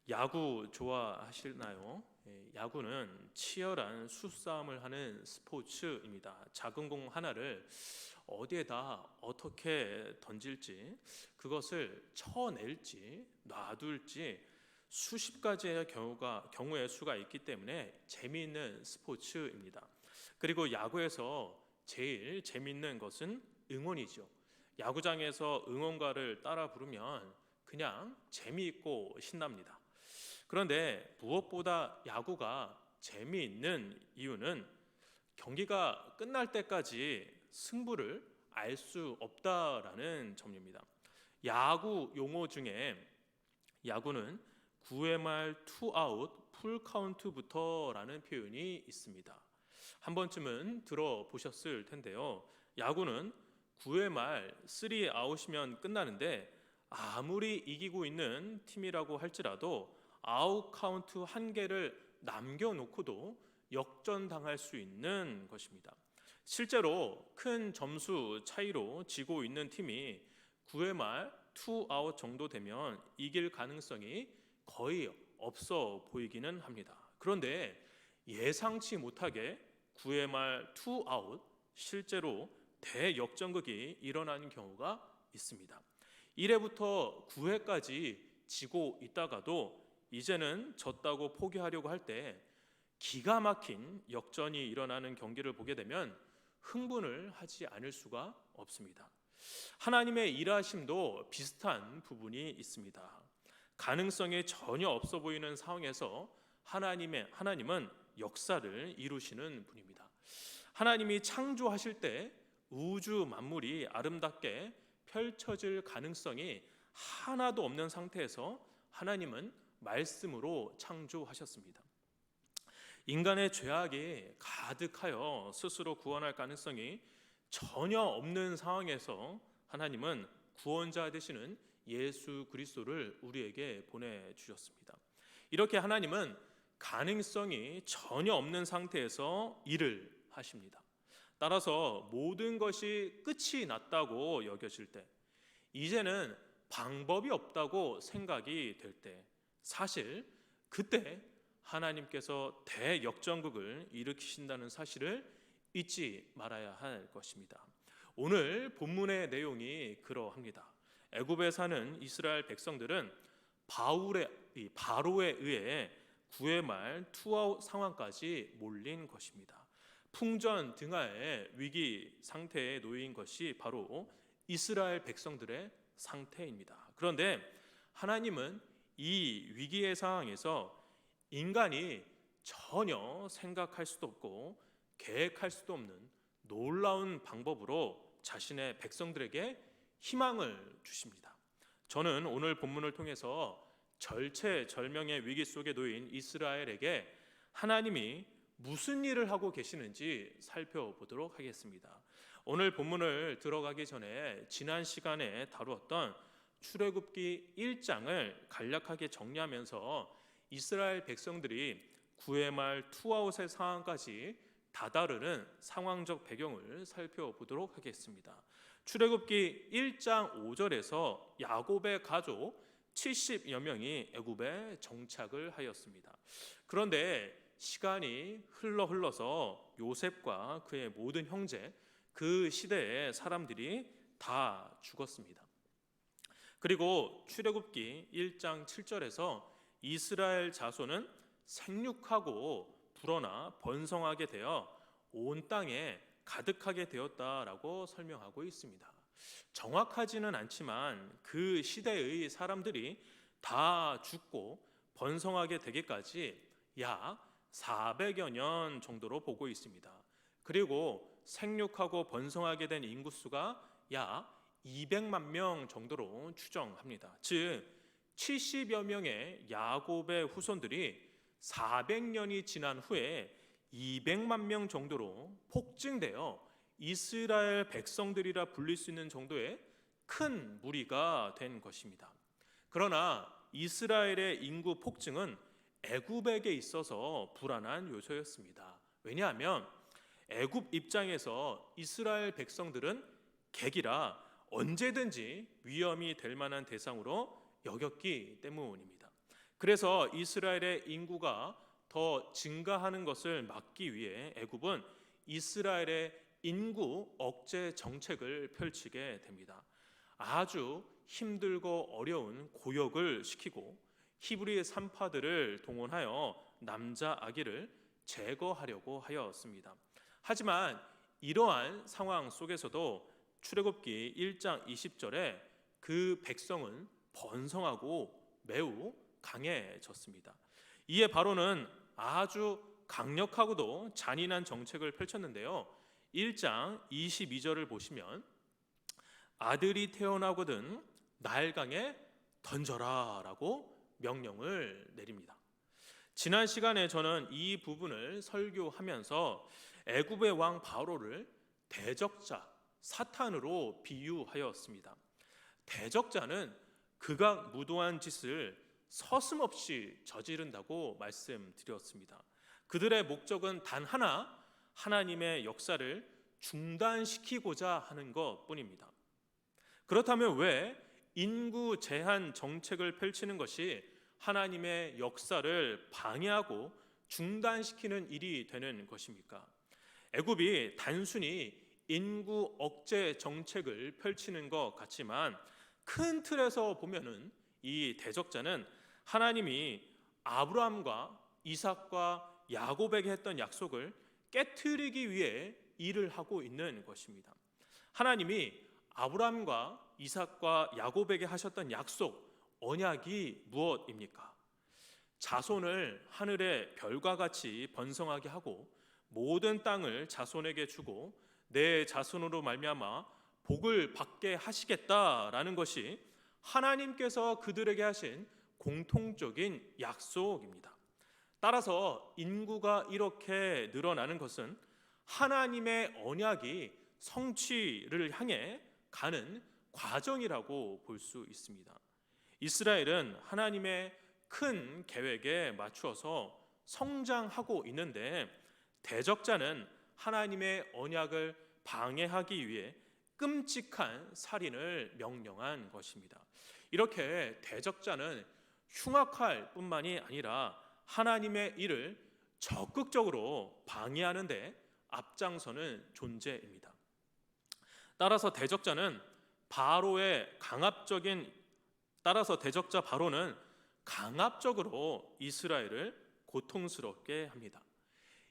야구 좋아하시나요? 야구는 치열한 수싸움을 하는 스포츠입니다. 작은 공 하나를 어디에다 어떻게 던질지, 그것을 쳐낼지, 놔둘지 수십 가지의 경우의 수가 있기 때문에 재미있는 스포츠입니다. 그리고 야구에서 제일 재미있는 것은 응원이죠. 야구장에서 응원가를 따라 부르면 그냥 재미있고 신납니다. 그런데 무엇보다 야구가 재미있는 이유는 경기가 끝날 때까지 승부를 알 수 없다라는 점입니다. 야구 용어 중에 야구는 9회 말 투아웃 풀카운트부터라는 표현이 있습니다. 한 번쯤은 들어보셨을 텐데요. 야구는 9회 말 3아웃이면 끝나는데 아무리 이기고 있는 팀이라고 할지라도 아웃 카운트 한 개를 남겨놓고도 역전당할 수 있는 것입니다. 실제로 큰 점수 차이로 지고 있는 팀이 9회 말 투아웃 정도 되면 이길 가능성이 거의 없어 보이기는 합니다. 그런데 예상치 못하게 9회 말 투아웃 실제로 대역전극이 일어나는 경우가 있습니다. 1회부터 9회까지 지고 있다가도 이제는 졌다고 포기하려고 할 때 기가 막힌 역전이 일어나는 경기를 보게 되면 흥분을 하지 않을 수가 없습니다. 하나님의 일하심도 비슷한 부분이 있습니다. 가능성이 전혀 없어 보이는 상황에서 하나님은 역사를 이루시는 분입니다. 하나님이 창조하실 때 우주 만물이 아름답게 펼쳐질 가능성이 하나도 없는 상태에서 하나님은 말씀으로 창조하셨습니다. 인간의 죄악이 가득하여 스스로 구원할 가능성이 전혀 없는 상황에서 하나님은 구원자 되시는 예수 그리스도를 우리에게 보내주셨습니다. 이렇게 하나님은 가능성이 전혀 없는 상태에서 일을 하십니다. 따라서 모든 것이 끝이 났다고 여겨질 때, 이제는 방법이 없다고 생각이 될 때, 사실 그때 하나님께서 대역전극을 일으키신다는 사실을 잊지 말아야 할 것입니다. 오늘 본문의 내용이 그러합니다. 애굽에 사는 이스라엘 백성들은 바로에 의해 9회 말 투아웃 상황까지 몰린 것입니다. 풍전등화의 위기 상태에 놓인 것이 바로 이스라엘 백성들의 상태입니다. 그런데 하나님은 이 위기의 상황에서 인간이 전혀 생각할 수도 없고 계획할 수도 없는 놀라운 방법으로 자신의 백성들에게 희망을 주십니다. 저는 오늘 본문을 통해서 절체절명의 위기 속에 놓인 이스라엘에게 하나님이 무슨 일을 하고 계시는지 살펴보도록 하겠습니다. 오늘 본문을 들어가기 전에 지난 시간에 다루었던 출애굽기 1장을 간략하게 정리하면서 이스라엘 백성들이 9회 말 투아웃의 상황까지 다다르는 상황적 배경을 살펴보도록 하겠습니다. 출애굽기 1장 5절에서 야곱의 가족 70여 명이 애굽에 정착을 하였습니다. 그런데 시간이 흘러서 요셉과 그의 모든 형제, 그 시대의 사람들이 다 죽었습니다. 그리고 출애굽기 1장 7절에서 이스라엘 자손은 생육하고 불어나 번성하게 되어 온 땅에 가득하게 되었다라고 설명하고 있습니다. 정확하지는 않지만 그 시대의 사람들이 다 죽고 번성하게 되기까지 약 400여 년 정도로 보고 있습니다. 그리고 생육하고 번성하게 된 인구수가 약 200만 명 정도로 추정합니다. 즉 70여 명의 야곱의 후손들이 400년이 지난 후에 200만 명 정도로 폭증되어 이스라엘 백성들이라 불릴 수 있는 정도의 큰 무리가 된 것입니다. 그러나 이스라엘의 인구 폭증은 애굽에게 있어서 불안한 요소였습니다. 왜냐하면 애굽 입장에서 이스라엘 백성들은 객이라 언제든지 위험이 될 만한 대상으로 여겼기 때문입니다. 그래서 이스라엘의 인구가 더 증가하는 것을 막기 위해 애굽은 이스라엘의 인구 억제 정책을 펼치게 됩니다. 아주 힘들고 어려운 고역을 시키고 히브리 산파들을 동원하여 남자 아기를 제거하려고 하였습니다. 하지만 이러한 상황 속에서도 출애굽기 1장 20절에 그 백성은 번성하고 매우 강해졌습니다. 이에 바로는 아주 강력하고도 잔인한 정책을 펼쳤는데요. 1장 22절을 보시면 아들이 태어나거든 나일강에 던져라 라고 명령을 내립니다. 지난 시간에 저는 이 부분을 설교하면서 애굽의 왕 바로를 대적자, 사탄으로 비유하였습니다. 대적자는 극악무도한 짓을 서슴없이 저지른다고 말씀드렸습니다. 그들의 목적은 단 하나, 하나님의 역사를 중단시키고자 하는 것뿐입니다. 그렇다면 왜 인구 제한 정책을 펼치는 것이 하나님의 역사를 방해하고 중단시키는 일이 되는 것입니까? 애굽이 단순히 인구 억제 정책을 펼치는 것 같지만 큰 틀에서 보면은 이 대적자는 하나님이 아브라함과 이삭과 야곱에게 했던 약속을 깨트리기 위해 일을 하고 있는 것입니다. 하나님이 아브라함과 이삭과 야곱에게 하셨던 약속, 언약이 무엇입니까? 자손을 하늘의 별과 같이 번성하게 하고 모든 땅을 자손에게 주고 내 자손으로 말미암아 복을 받게 하시겠다라는 것이 하나님께서 그들에게 하신 공통적인 약속입니다. 따라서 인구가 이렇게 늘어나는 것은 하나님의 언약이 성취를 향해 가는 과정이라고 볼 수 있습니다. 이스라엘은 하나님의 큰 계획에 맞추어서 성장하고 있는데 대적자는 하나님의 언약을 방해하기 위해 끔찍한 살인을 명령한 것입니다. 이렇게 대적자는 흉악할 뿐만이 아니라 하나님의 일을 적극적으로 방해하는 데 앞장서는 존재입니다. 따라서 대적자 바로는 강압적으로 이스라엘을 고통스럽게 합니다.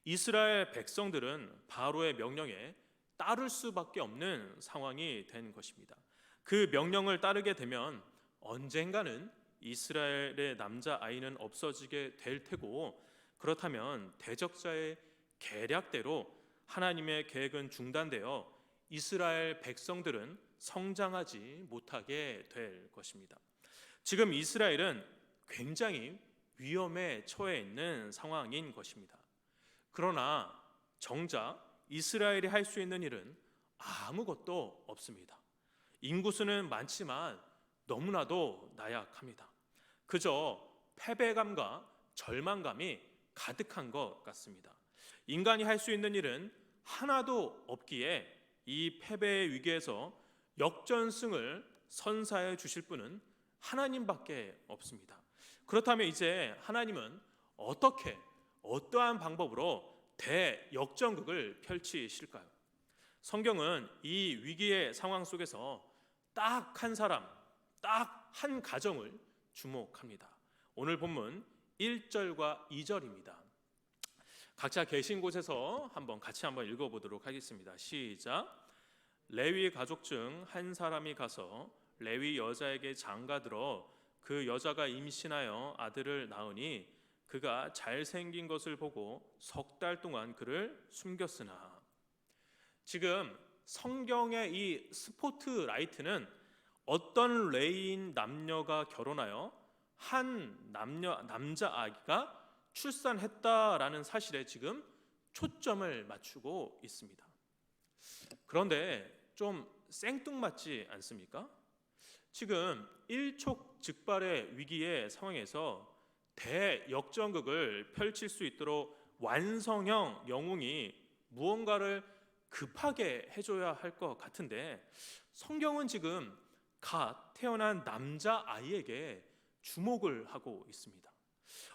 이스라엘 백성들은 바로의 명령에 따를 수밖에 없는 상황이 된 것입니다. 그 명령을 따르게 되면 언젠가는 이스라엘의 남자 아이는 없어지게 될 테고, 그렇다면 대적자의 계략대로 하나님의 계획은 중단되어 이스라엘 백성들은 성장하지 못하게 될 것입니다. 지금 이스라엘은 굉장히 위험에 처해 있는 상황인 것입니다. 그러나 정작 이스라엘이 할 수 있는 일은 아무것도 없습니다. 인구수는 많지만 너무나도 나약합니다. 그저 패배감과 절망감이 가득한 것 같습니다. 인간이 할 수 있는 일은 하나도 없기에 이 패배의 위기에서 역전승을 선사해 주실 분은 하나님밖에 없습니다. 그렇다면 이제 하나님은 어떠한 방법으로 대역전극을 펼치실까요? 성경은 이 위기의 상황 속에서 딱 한 사람, 딱 한 가정을 주목합니다. 오늘 본문 1절과 2절입니다. 각자 계신 곳에서 같이 읽어보도록 하겠습니다. 시작. 레위 가족 중 한 사람이 가서 레위 여자에게 장가들어 그 여자가 임신하여 아들을 낳으니 그가 잘생긴 것을 보고 3달 동안 그를 숨겼으나. 지금 성경의 이 스포트라이트는 어떤 레위인 남녀가 결혼하여 한 남자 아기가 출산했다라는 사실에 지금 초점을 맞추고 있습니다. 그런데 좀 생뚱맞지 않습니까? 지금 일촉즉발의 위기의 상황에서 대역전극을 펼칠 수 있도록 완성형 영웅이 무언가를 급하게 해줘야 할 것 같은데, 성경은 지금 갓 태어난 남자 아이에게 주목을 하고 있습니다.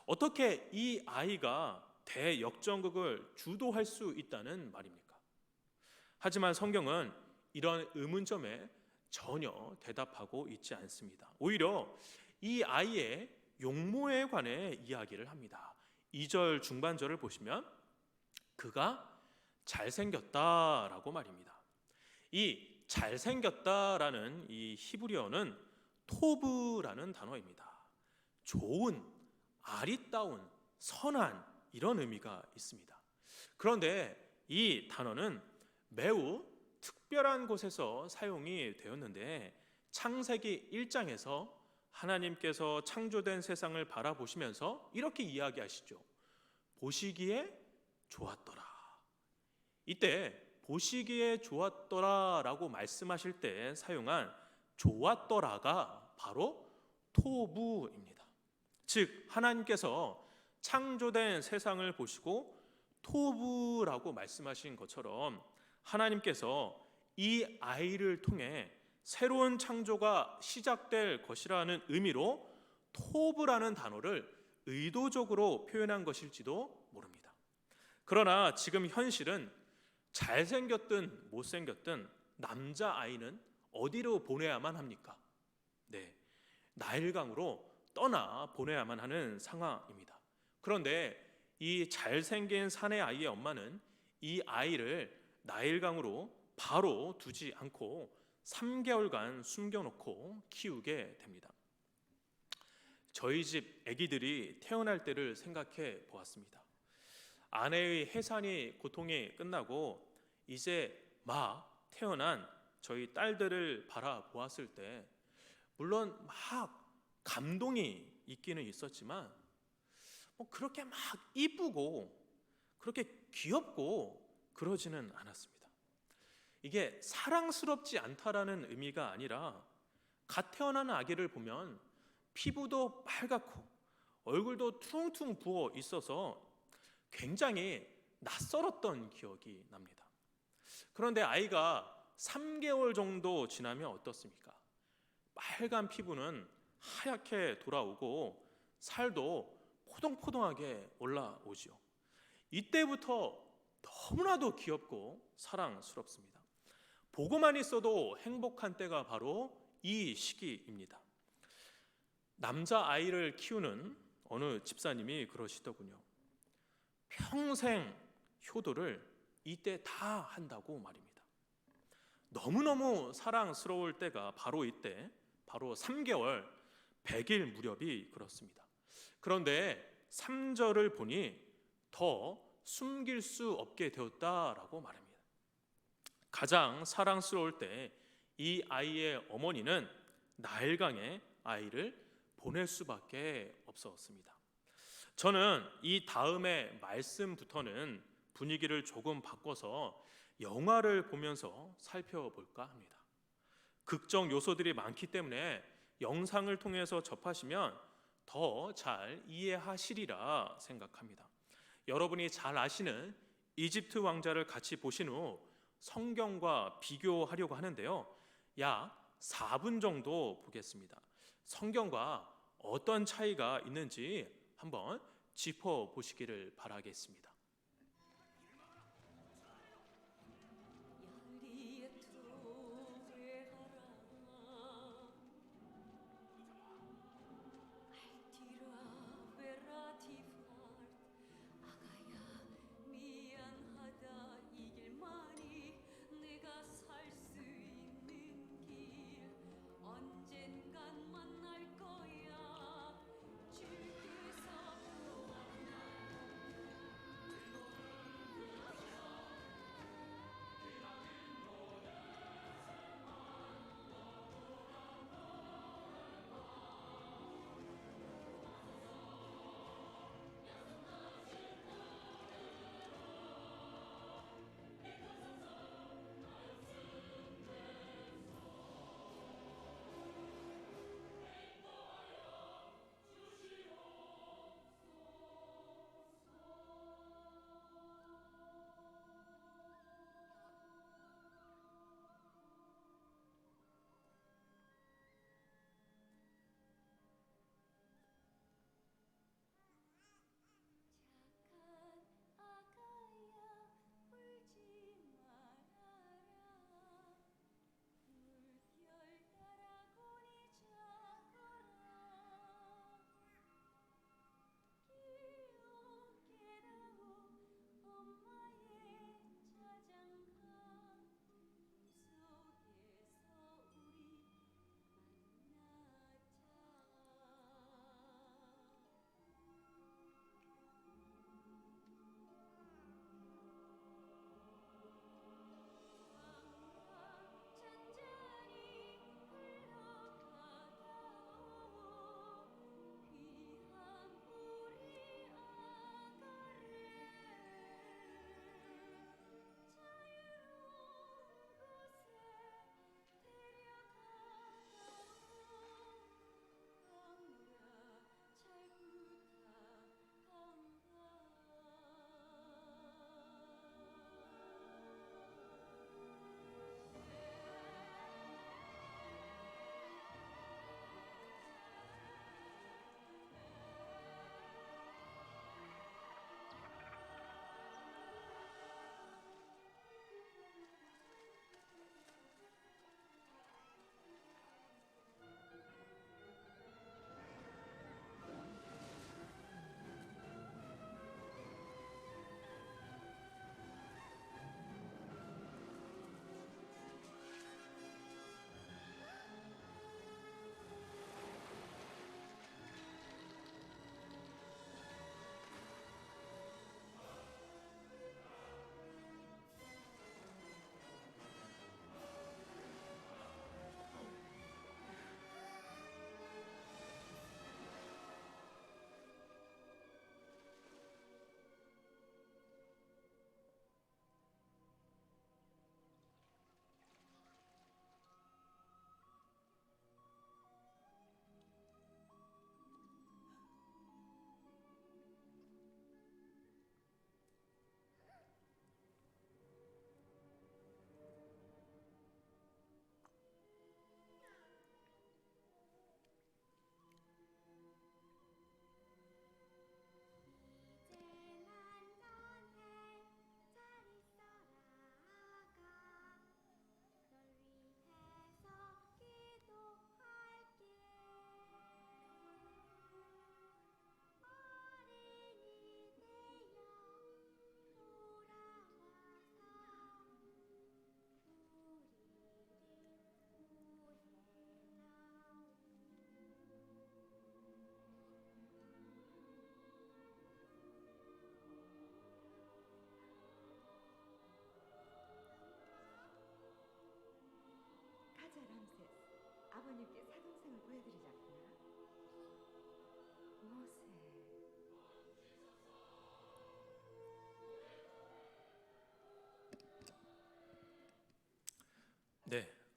어떻게 이 아이가 대역전극을 주도할 수 있다는 말입니까? 하지만 성경은 이런 의문점에 전혀 대답하고 있지 않습니다. 오히려 이 아이의 용모에 관해 이야기를 합니다. 2절 중반절을 보시면 그가 잘생겼다라고 말입니다. 이 잘생겼다라는 이 히브리어는 토브라는 단어입니다. 좋은, 아리따운, 선한 이런 의미가 있습니다. 그런데 이 단어는 매우 특별한 곳에서 사용이 되었는데 창세기 1장에서 하나님께서 창조된 세상을 바라보시면서 이렇게 이야기하시죠. 보시기에 좋았더라. 이때 보시기에 좋았더라라고 말씀하실 때 사용한 좋았더라가 바로 토부입니다. 즉 하나님께서 창조된 세상을 보시고 토부라고 말씀하신 것처럼 하나님께서 이 아이를 통해 새로운 창조가 시작될 것이라는 의미로 토부라는 단어를 의도적으로 표현한 것일지도 모릅니다. 그러나 지금 현실은 잘생겼든 못생겼든 남자아이는 어디로 보내야만 합니까? 네, 나일강으로 떠나 보내야만 하는 상황입니다. 그런데 이 잘생긴 사내 아이의 엄마는 이 아이를 나일강으로 바로 두지 않고 3개월간 숨겨놓고 키우게 됩니다. 저희 집 아기들이 태어날 때를 생각해 보았습니다. 아내의 해산이 고통이 끝나고 이제 막 태어난 저희 딸들을 바라보았을 때 물론 막 감동이 있기는 있었지만 그렇게 막 이쁘고 그렇게 귀엽고 그러지는 않았습니다. 이게 사랑스럽지 않다라는 의미가 아니라 갓 태어난 아기를 보면 피부도 빨갛고 얼굴도 퉁퉁 부어 있어서 굉장히 낯설었던 기억이 납니다. 그런데 아이가 3개월 정도 지나면 어떻습니까? 빨간 피부는 하얗게 돌아오고 살도 포동포동하게 올라오지요. 이때부터 너무나도 귀엽고 사랑스럽습니다. 보고만 있어도 행복한 때가 바로 이 시기입니다. 남자아이를 키우는 어느 집사님이 그러시더군요. 평생 효도를 이때 다 한다고 말입니다. 너무너무 사랑스러울 때가 바로 이때, 바로 3개월, 100일 무렵이 그렇습니다. 그런데 3절을 보니 더 숨길 수 없게 되었다라고 말합니다. 가장 사랑스러울 때 이 아이의 어머니는 나일강에 아이를 보낼 수밖에 없었습니다. 저는 이 다음의 말씀부터는 분위기를 조금 바꿔서 영화를 보면서 살펴볼까 합니다. 극적 요소들이 많기 때문에 영상을 통해서 접하시면 더 잘 이해하시리라 생각합니다. 여러분이 잘 아시는 이집트 왕자를 같이 보신 후 성경과 비교하려고 하는데요. 약 4분 정도 보겠습니다. 성경과 어떤 차이가 있는지 한번 짚어보시기를 바라겠습니다.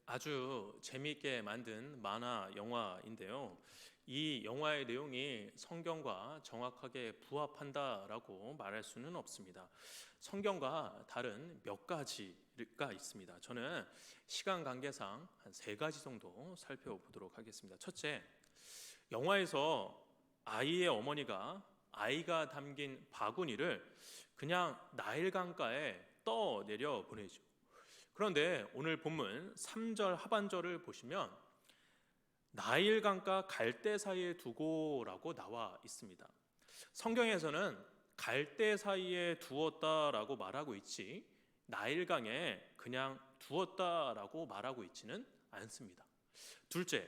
아주 재미있게 만든 만화 영화인데요. 이 영화의 내용이 성경과 정확하게 부합한다라고 말할 수는 없습니다. 성경과 다른 몇 가지가 있습니다. 저는 시간 관계상 한 세 가지 정도 살펴보도록 하겠습니다. 첫째, 영화에서 아이의 어머니가 아이가 담긴 바구니를 그냥 나일강가에 떠내려 보내죠. 그런데 오늘 본문 3절 하반절을 보시면 나일강과 갈대 사이에 두고라고 나와 있습니다. 성경에서는 갈대 사이에 두었다라고 말하고 있지 나일강에 그냥 두었다라고 말하고 있지는 않습니다. 둘째,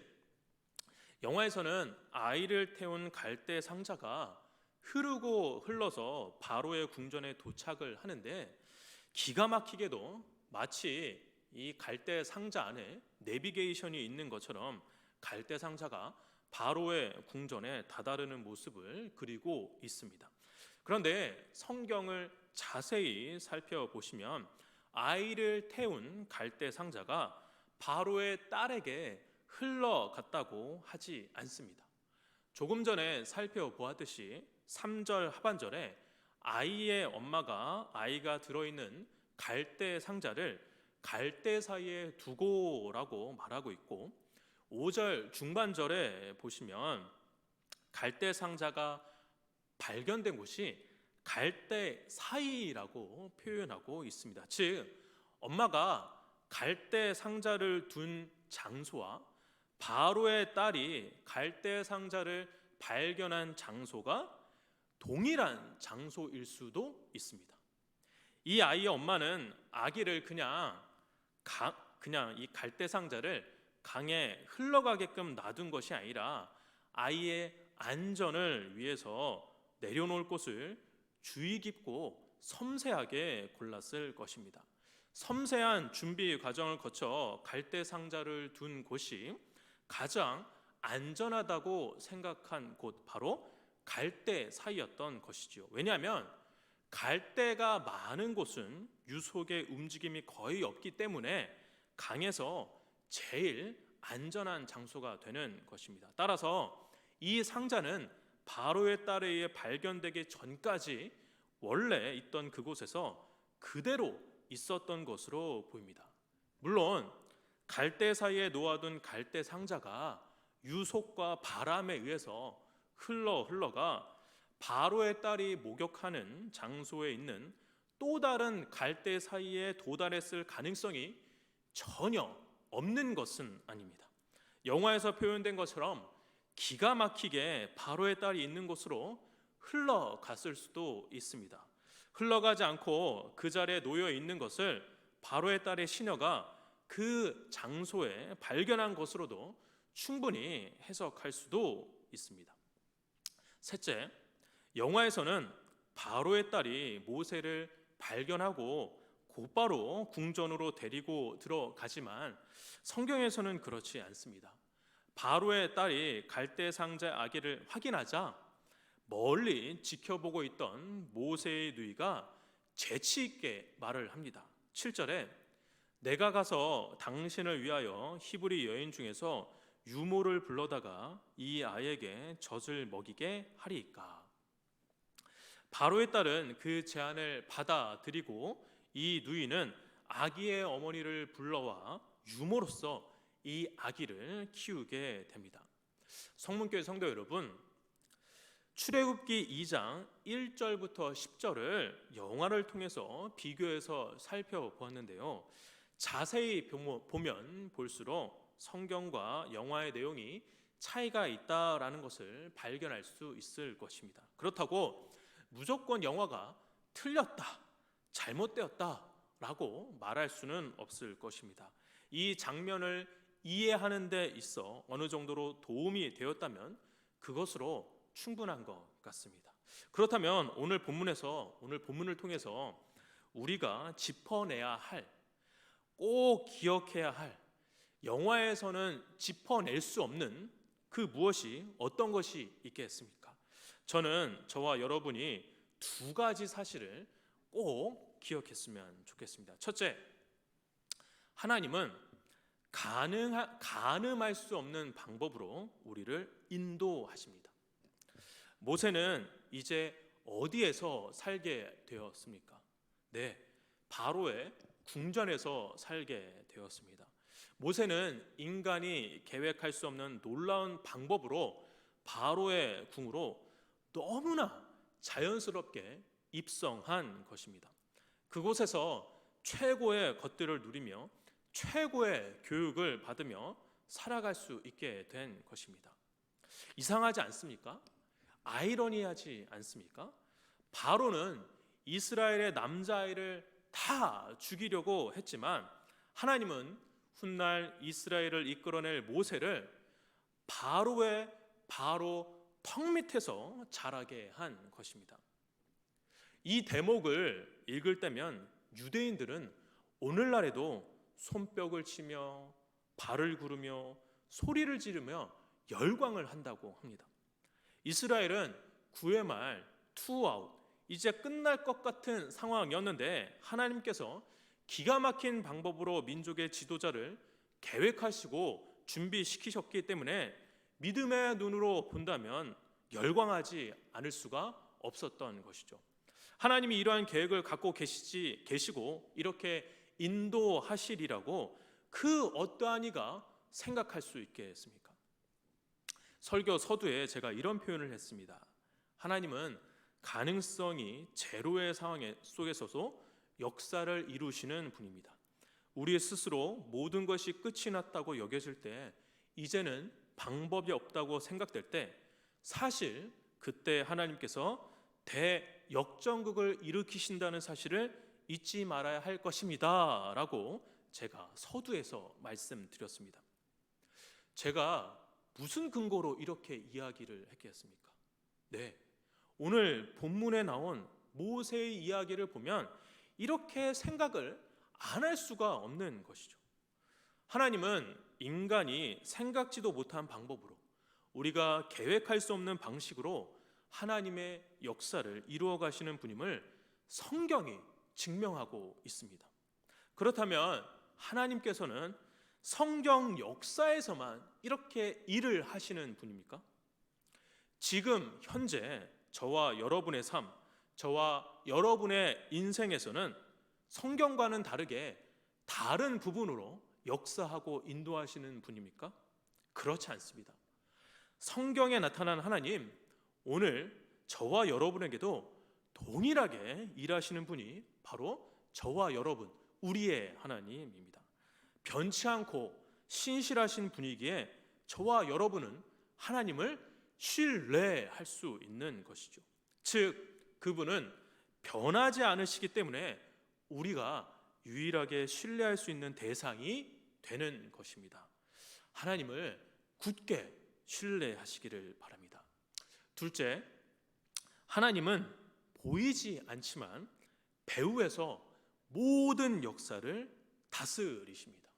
영화에서는 아이를 태운 갈대 상자가 흐르고 흘러서 바로의 궁전에 도착을 하는데 기가 막히게도 마치 이 갈대 상자 안에 내비게이션이 있는 것처럼 갈대 상자가 바로의 궁전에 다다르는 모습을 그리고 있습니다. 그런데 성경을 자세히 살펴보시면 아이를 태운 갈대 상자가 바로의 딸에게 흘러갔다고 하지 않습니다. 조금 전에 살펴보았듯이 3절 하반절에 아이의 엄마가 아이가 들어있는 갈대 상자를 갈대 사이에 두고라고 말하고 있고 5절 중반절에 보시면 갈대 상자가 발견된 곳이 갈대 사이라고 표현하고 있습니다. 즉 엄마가 갈대 상자를 둔 장소와 바로의 딸이 갈대 상자를 발견한 장소가 동일한 장소일 수도 있습니다. 이 아이의 엄마는 아기를 그냥 이 갈대 상자를 강에 흘러가게끔 놔둔 것이 아니라 아이의 안전을 위해서 내려놓을 곳을 주의 깊고 섬세하게 골랐을 것입니다. 섬세한 준비 과정을 거쳐 갈대 상자를 둔 곳이 가장 안전하다고 생각한 곳 바로 갈대 사이였던 것이지요. 왜냐하면 갈대가 많은 곳은 유속의 움직임이 거의 없기 때문에 강에서 제일 안전한 장소가 되는 것입니다. 따라서 이 상자는 바로의 딸에 의해 발견되기 전까지 원래 있던 그곳에서 그대로 있었던 것으로 보입니다. 물론 갈대 사이에 놓아둔 갈대 상자가 유속과 바람에 의해서 흘러가 바로의 딸이 목욕하는 장소에 있는 또 다른 갈대 사이에 도달했을 가능성이 전혀 없는 것은 아닙니다. 영화에서 표현된 것처럼 기가 막히게 바로의 딸이 있는 곳으로 흘러갔을 수도 있습니다. 흘러가지 않고 그 자리에 놓여 있는 것을 바로의 딸의 시녀가 그 장소에 발견한 것으로도 충분히 해석할 수도 있습니다. 셋째, 영화에서는 바로의 딸이 모세를 발견하고 곧바로 궁전으로 데리고 들어가지만 성경에서는 그렇지 않습니다. 바로의 딸이 갈대 상자 아기를 확인하자 멀리 지켜보고 있던 모세의 누이가 재치 있게 말을 합니다. 7절에 내가 가서 당신을 위하여 히브리 여인 중에서 유모를 불러다가 이 아이에게 젖을 먹이게 하리이까. 바로의 딸은 그 제안을 받아들이고 이 누이는 아기의 어머니를 불러와 유모로서 이 아기를 키우게 됩니다. 성문교회 성도 여러분, 출애굽기 2장 1절부터 10절을 영화를 통해서 비교해서 살펴보았는데요. 자세히 보면 볼수록 성경과 영화의 내용이 차이가 있다라는 것을 발견할 수 있을 것입니다. 그렇다고 무조건 영화가 틀렸다, 잘못되었다라고 말할 수는 없을 것입니다. 이 장면을 이해하는 데 있어 어느 정도로 도움이 되었다면 그것으로 충분한 것 같습니다. 그렇다면 오늘 본문을 통해서 우리가 짚어내야 할, 꼭 기억해야 할, 영화에서는 짚어낼 수 없는 그 무엇이 어떤 것이 있겠습니까? 저는 저와 여러분이 두 가지 사실을 꼭 기억했으면 좋겠습니다. 첫째, 하나님은 가늠할 수 없는 방법으로 우리를 인도하십니다. 모세는 이제 어디에서 살게 되었습니까? 네, 바로의 궁전에서 살게 되었습니다. 모세는 인간이 계획할 수 없는 놀라운 방법으로 바로의 궁으로 너무나 자연스럽게 입성한 것입니다. 그곳에서 최고의 것들을 누리며 최고의 교육을 받으며 살아갈 수 있게 된 것입니다. 이상하지 않습니까? 아이러니하지 않습니까? 바로는 이스라엘의 남자아이를 다 죽이려고 했지만 하나님은 훗날 이스라엘을 이끌어낼 모세를 바로 턱 밑에서 자라게 한 것입니다. 이 대목을 읽을 때면 유대인들은 오늘날에도 손뼉을 치며 발을 구르며 소리를 지르며 열광을 한다고 합니다. 이스라엘은 9회 말 투아웃, 이제 끝날 것 같은 상황이었는데 하나님께서 기가 막힌 방법으로 민족의 지도자를 계획하시고 준비시키셨기 때문에 믿음의 눈으로 본다면 열광하지 않을 수가 없었던 것이죠. 하나님이 이러한 계획을 갖고 계시고 이렇게 인도하시리라고 그 어떠한 이가 생각할 수 있겠습니까? 설교 서두에 제가 이런 표현을 했습니다. 하나님은 가능성이 제로의 상황 속에서도 역사를 이루시는 분입니다. 우리 스스로 모든 것이 끝이 났다고 여겨질 때, 이제는 방법이 없다고 생각될 때, 사실 그때 하나님께서 대역전극을 일으키신다는 사실을 잊지 말아야 할 것입니다 라고 제가 서두에서 말씀드렸습니다. 제가 무슨 근거로 이렇게 이야기를 했겠습니까? 네, 오늘 본문에 나온 모세의 이야기를 보면 이렇게 생각을 안 할 수가 없는 것이죠. 하나님은 인간이 생각지도 못한 방법으로, 우리가 계획할 수 없는 방식으로 하나님의 역사를 이루어 가시는 분임을 성경이 증명하고 있습니다. 그렇다면 하나님께서는 성경 역사에서만 이렇게 일을 하시는 분입니까? 지금 현재 저와 여러분의 삶, 저와 여러분의 인생에서는 성경과는 다르게 다른 부분으로 역사하고 인도하시는 분입니까? 그렇지 않습니다. 성경에 나타난 하나님, 오늘 저와 여러분에게도 동일하게 일하시는 분이 바로 저와 여러분, 우리의 하나님입니다. 변치 않고 신실하신 분이기에 저와 여러분은 하나님을 신뢰할 수 있는 것이죠. 즉, 그분은 변하지 않으시기 때문에 우리가 유일하게 신뢰할 수 있는 대상이 되는 것입니다. 하나님을 굳게 신뢰하시기를 바랍니다. 둘째, 하나님은 보이지 않지만 배후에서 모든 역사를 다스리십니다.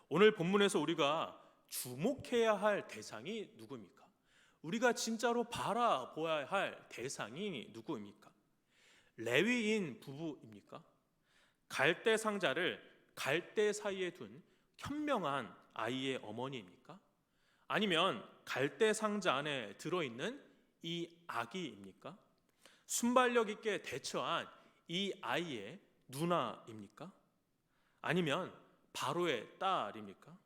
오늘 본문에서 우리가 주목해야 할 대상이 누구입니까? 우리가 진짜로 바라보아야 할 대상이 누구입니까? 레위인 부부입니까? 갈대 상자를 갈대 사이에 둔 현명한 아이의 어머니입니까? 아니면 갈대 상자 안에 들어있는 이 아기입니까? 순발력 있게 대처한 이 아이의 누나입니까? 아니면 바로의 딸입니까?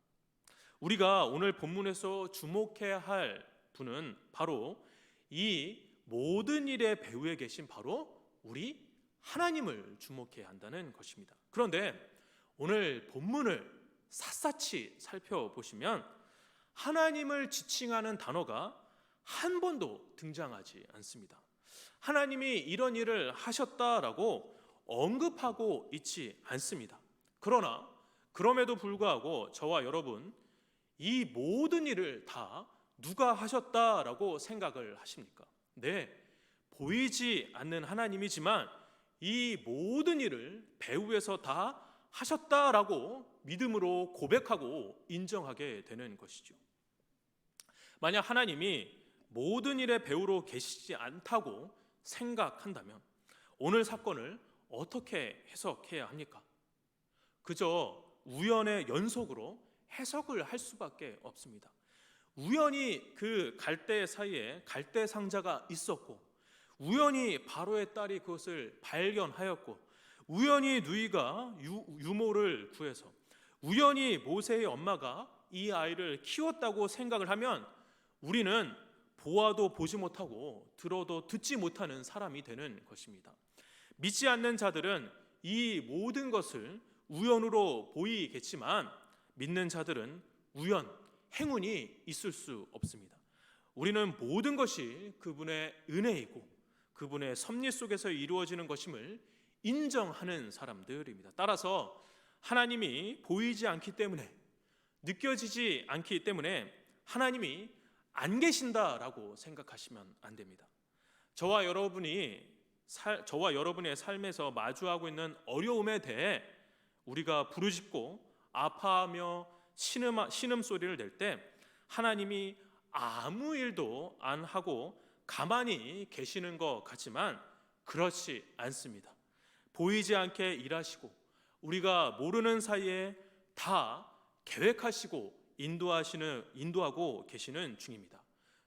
우리가 오늘 본문에서 주목해야 할 분은 바로 이 모든 일의 배후에 계신 바로 우리 하나님을 주목해야 한다는 것입니다. 그런데 오늘 본문을 샅샅이 살펴보시면 하나님을 지칭하는 단어가 한 번도 등장하지 않습니다. 하나님이 이런 일을 하셨다라고 언급하고 있지 않습니다. 그러나 그럼에도 불구하고 저와 여러분, 이 모든 일을 다 누가 하셨다라고 생각을 하십니까? 네, 보이지 않는 하나님이지만 이 모든 일을 배후에서 다 하셨다라고 믿음으로 고백하고 인정하게 되는 것이죠. 만약 하나님이 모든 일의 배후로 계시지 않다고 생각한다면 오늘 사건을 어떻게 해석해야 합니까? 그저 우연의 연속으로 해석을 할 수밖에 없습니다. 우연히 그 갈대 사이에 갈대 상자가 있었고, 우연히 바로의 딸이 그것을 발견하였고, 우연히 누이가 유모를 구해서, 우연히 모세의 엄마가 이 아이를 키웠다고 생각을 하면 우리는 보아도 보지 못하고 들어도 듣지 못하는 사람이 되는 것입니다. 믿지 않는 자들은 이 모든 것을 우연으로 보이겠지만, 믿는 자들은 우연, 행운이 있을 수 없습니다. 우리는 모든 것이 그분의 은혜이고 그분의 섭리 속에서 이루어지는 것임을 인정하는 사람들입니다. 따라서 하나님이 보이지 않기 때문에, 느껴지지 않기 때문에 하나님이 안 계신다라고 생각하시면 안 됩니다. 저와 여러분의 삶에서 마주하고 있는 어려움에 대해 우리가 부르짖고 아파하며 신음소리를 낼 때 하나님이 아무 일도 안 하고 가만히 계시는 것 같지만 그렇지 않습니다. 보이지 않게 일하시고 우리가 모르는 사이에 다 계획하시고 인도하고 계시는 중입니다.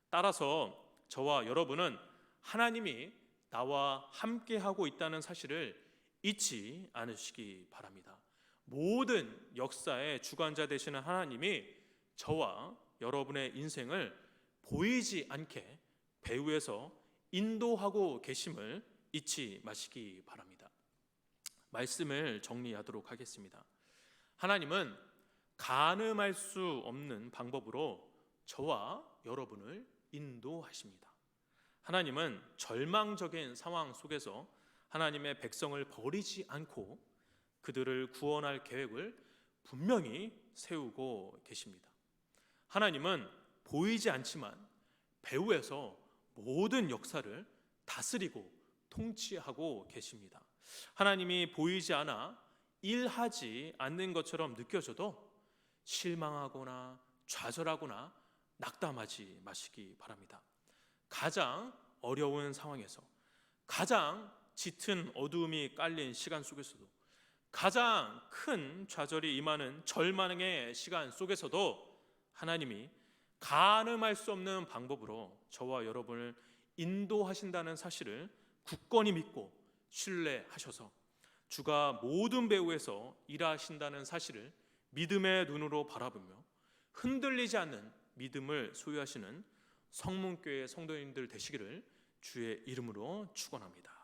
따라서 저와 여러분은 하나님이 나와 함께하고 있다는 사실을 잊지 않으시기 바랍니다. 모든 역사의 주관자 되시는 하나님이 저와 여러분의 인생을 보이지 않게 배후에서 인도하고 계심을 잊지 마시기 바랍니다. 말씀을 정리하도록 하겠습니다. 하나님은 가늠할 수 없는 방법으로 저와 여러분을 인도하십니다. 하나님은 절망적인 상황 속에서 하나님의 백성을 버리지 않고 그들을 구원할 계획을 분명히 세우고 계십니다. 하나님은 보이지 않지만 배후에서 모든 역사를 다스리고 통치하고 계십니다. 하나님이 보이지 않아 일하지 않는 것처럼 느껴져도 실망하거나 좌절하거나 낙담하지 마시기 바랍니다. 가장 어려운 상황에서, 가장 짙은 어두움이 깔린 시간 속에서도, 가장 큰 좌절이 임하는 절망의 시간 속에서도 하나님이 가늠할 수 없는 방법으로 저와 여러분을 인도하신다는 사실을 굳건히 믿고 신뢰하셔서 주가 모든 배후에서 일하신다는 사실을 믿음의 눈으로 바라보며 흔들리지 않는 믿음을 소유하시는 성문교회 성도님들 되시기를 주의 이름으로 축원합니다.